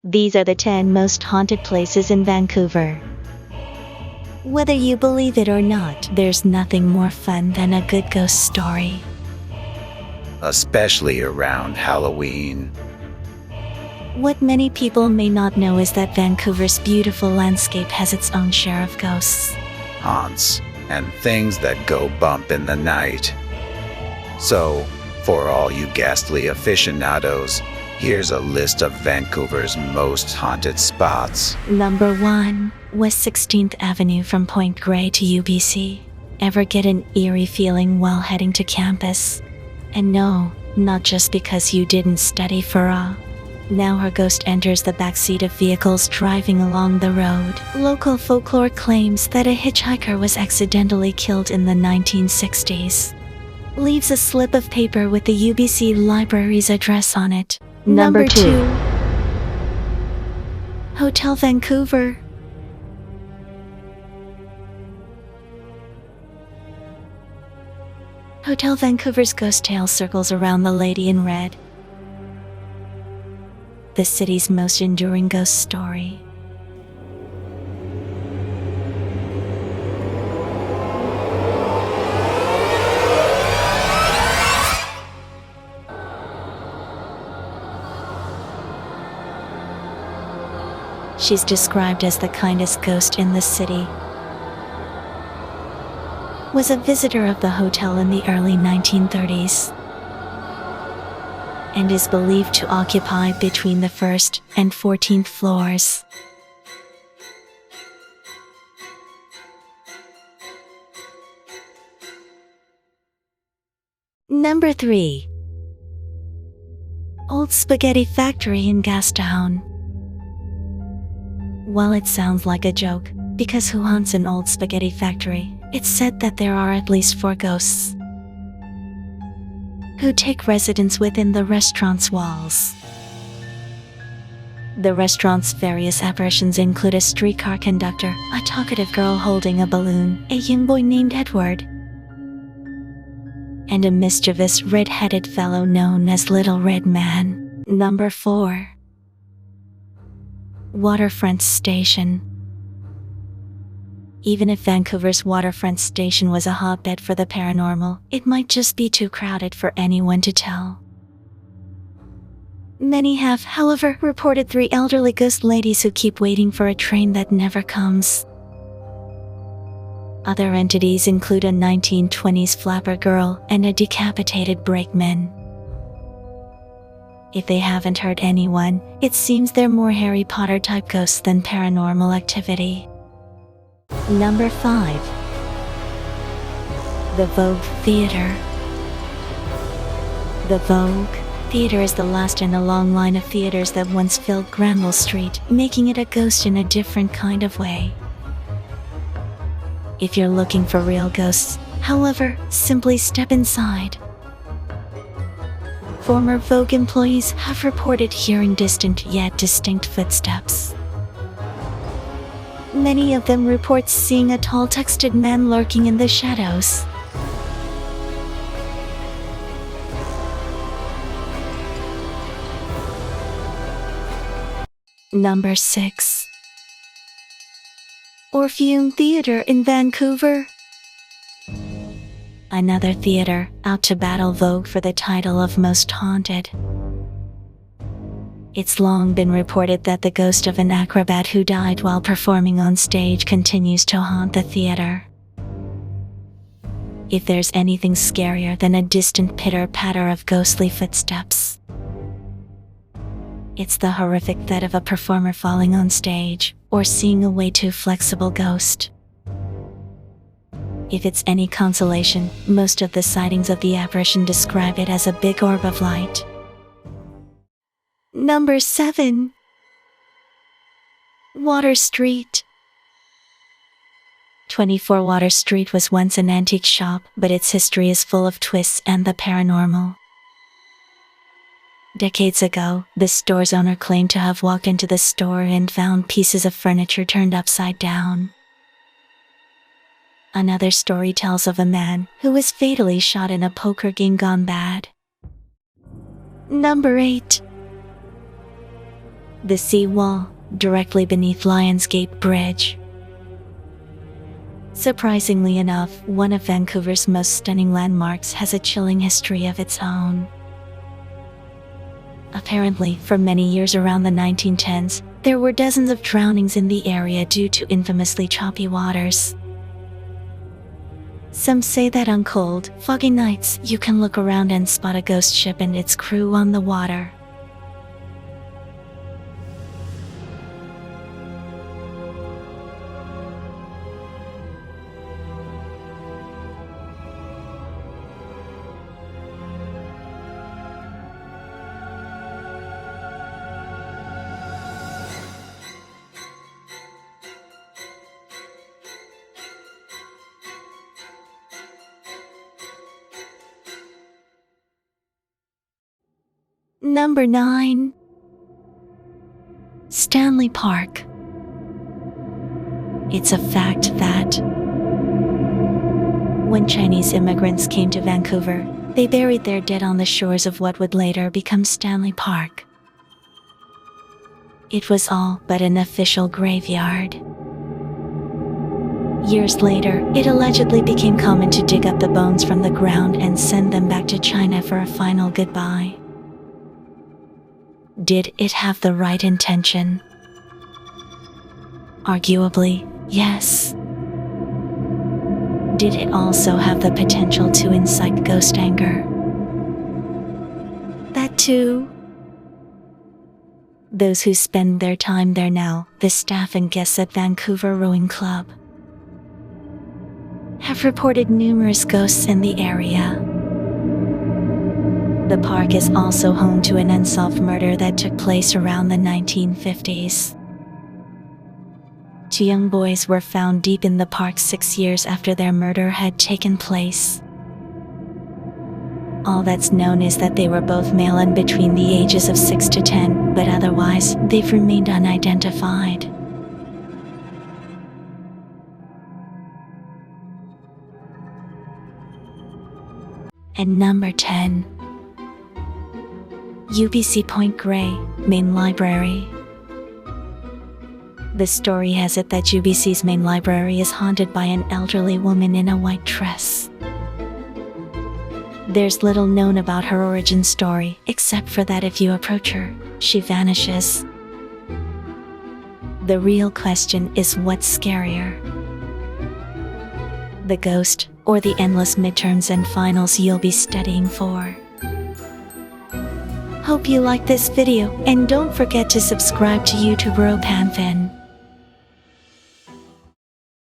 These are the 10 most haunted places in Vancouver. Whether you believe it or not, there's nothing more fun than a good ghost story. Especially around Halloween. What many people may not know is that Vancouver's beautiful landscape has its own share of ghosts, Haunts, and things that go bump in the night. So, for all you ghastly aficionados, here's a list of Vancouver's most haunted spots. Number 1. West 16th Avenue from Point Grey to UBC. Ever get an eerie feeling while heading to campus? And no, not just because you didn't study for a. Now her ghost enters the backseat of vehicles driving along the road. Local folklore claims that a hitchhiker was accidentally killed in the 1960s. Leaves a slip of paper with the UBC library's address on it. Number 2. Hotel Vancouver. Hotel Vancouver's ghost tale circles around the Lady in Red, the city's most enduring ghost story. She's described as the kindest ghost in the city. Was a visitor of the hotel in the early 1930s and is believed to occupy between the 1st and 14th floors. Number 3. Old Spaghetti Factory in Gastown. While it sounds like a joke, because who haunts an old spaghetti factory, it's said that there are at least 4 ghosts who take residence within the restaurant's walls. The restaurant's various apparitions include a streetcar conductor, a talkative girl holding a balloon, a young boy named Edward, and a mischievous red-headed fellow known as Little Red Man. Number 4. Waterfront Station. Even if Vancouver's Waterfront Station was a hotbed for the paranormal, it might just be too crowded for anyone to tell. Many have, however, reported 3 elderly ghost ladies who keep waiting for a train that never comes. Other entities include a 1920s flapper girl and a decapitated brakeman. If they haven't hurt anyone, it seems they're more Harry Potter-type ghosts than paranormal activity. Number 5. The Vogue Theater. The Vogue Theater is the last in a long line of theaters that once filled Granville Street, making it a ghost in a different kind of way. If you're looking for real ghosts, however, simply step inside. Former Vogue employees have reported hearing distant yet distinct footsteps. Many of them report seeing a tall tuxedo man lurking in the shadows. Number 6. Orpheus Theater in Vancouver. Another theater out to battle Vogue for the title of most haunted. It's long been reported that the ghost of an acrobat who died while performing on stage continues to haunt the theater. If there's anything scarier than a distant pitter-patter of ghostly footsteps, it's the horrific thud of a performer falling on stage or seeing a way too flexible ghost. If it's any consolation, most of the sightings of the apparition describe it as a big orb of light. Number 7. Water Street. 24 Water Street was once an antique shop, but its history is full of twists and the paranormal. Decades ago, the store's owner claimed to have walked into the store and found pieces of furniture turned upside down. Another story tells of a man who was fatally shot in a poker game gone bad. Number 8. the seawall, directly beneath Lionsgate Bridge. Surprisingly enough, one of Vancouver's most stunning landmarks has a chilling history of its own. Apparently, for many years around the 1910s, there were dozens of drownings in the area due to infamously choppy waters. Some say that on cold, foggy nights, you can look around and spot a ghost ship and its crew on the water. Number 9. Stanley Park. It's a fact that when Chinese immigrants came to Vancouver, they buried their dead on the shores of what would later become Stanley Park. It was all but an official graveyard. Years later, it allegedly became common to dig up the bones from the ground and send them back to China for a final goodbye. Did it have the right intention? Arguably, yes. Did it also have the potential to incite ghost anger? That too. Those who spend their time there now, the staff and guests at Vancouver Rowing Club, have reported numerous ghosts in the area. The park is also home to an unsolved murder that took place around the 1950s. 2 young boys were found deep in the park 6 years after their murder had taken place. All that's known is that they were both male and between the ages of 6 to 10, but otherwise, they've remained unidentified. And number 10. UBC Point Grey, Main Library. The story has it that UBC's main library is haunted by an elderly woman in a white dress. There's little known about her origin story, except for that if you approach her, she vanishes. The real question is what's scarier? The ghost, or the endless midterms and finals you'll be studying for? Hope you like this video, and don't forget to subscribe to YouTuber OpanFin.